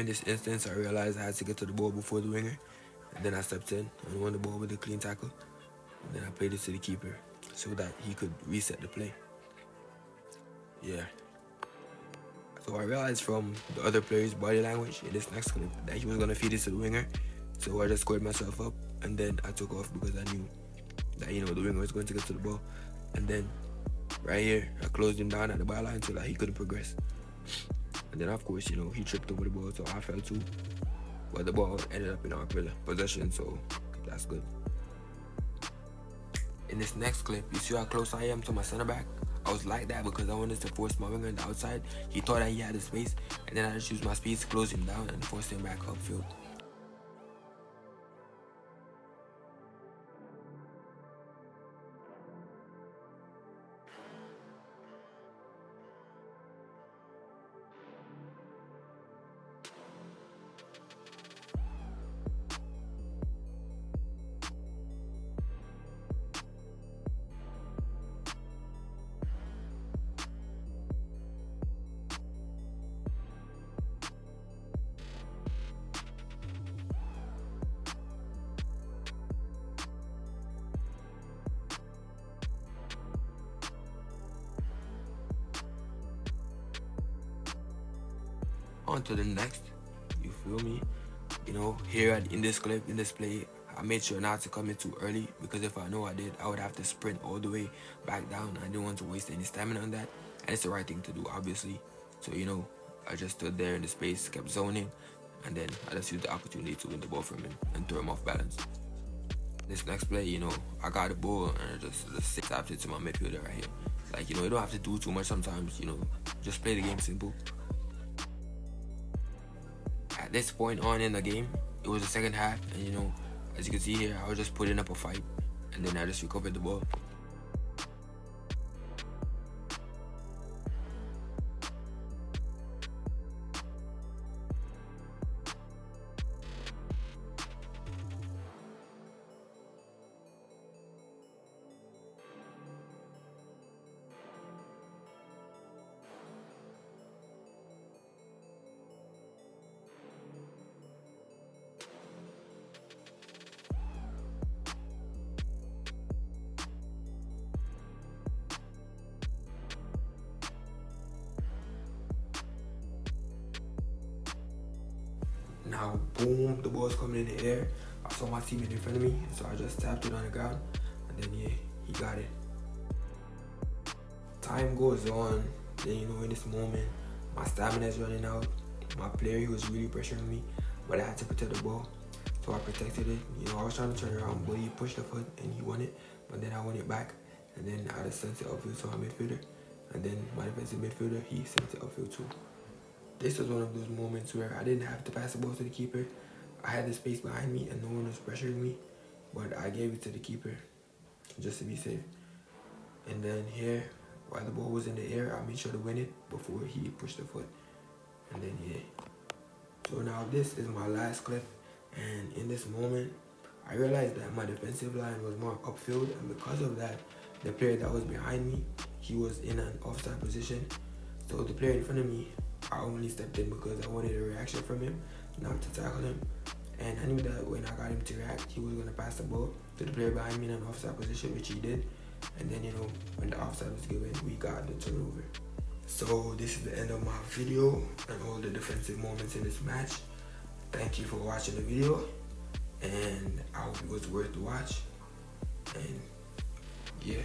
in this instance, I realized I had to get to the ball before the winger. And then I stepped in and won the ball with a clean tackle. And then I played it to the keeper so that he could reset the play. Yeah. So I realized from the other player's body language in this next clip that he was going to feed it to the winger. So I just squared myself up and then I took off because I knew that, the winger was going to get to the ball. And then right here, I closed him down at the byline so that he couldn't progress. And then of course, he tripped over the ball, so I fell too. But the ball ended up in our possession, so that's good. In this next clip, you see how close I am to my center back? I was like that because I wanted to force my winger on the outside. He thought that he had the space, and then I just used my speed to close him down and force him back upfield. On to the next, you feel me? Here in this clip, in this play, I made sure not to come in too early because if I know I did, I would have to sprint all the way back down. I didn't want to waste any stamina on that, and it's the right thing to do, obviously. So, I just stood there in the space, kept zoning, and then I just used the opportunity to win the ball from him and throw him off balance. This next play, I got the ball and I just tapped it to my midfielder right here. Like, you don't have to do too much sometimes, just play the game simple. At this point on in the game, it was the second half, and as you can see here, I was just putting up a fight, and then I just recovered the ball. Now, boom, the ball's coming in the air. I saw my teammate in front of me, so I just tapped it on the ground, and then yeah, he got it. Time goes on, then in this moment, my stamina is running out. My player, he was really pressuring me, but I had to protect the ball, so I protected it. I was trying to turn around, but he pushed the foot and he won it, but then I won it back, and then I just sent it upfield to my midfielder, and then my defensive midfielder, he sent it upfield too. This was one of those moments where I didn't have to pass the ball to the keeper. I had the space behind me and no one was pressuring me, but I gave it to the keeper just to be safe. And then here, while the ball was in the air, I made sure to win it before he pushed the foot. And then yeah. So now this is my last clip, and in this moment, I realized that my defensive line was more upfield, and because of that, the player that was behind me, he was in an offside position. So the player in front of me, I only stepped in because I wanted a reaction from him, not to tackle him. And I knew that when I got him to react, he was going to pass the ball to the player behind me in an offside position, which he did. And then, when the offside was given, we got the turnover. So this is the end of my video and all the defensive moments in this match. Thank you for watching the video, and I hope it was worth the watch. And yeah.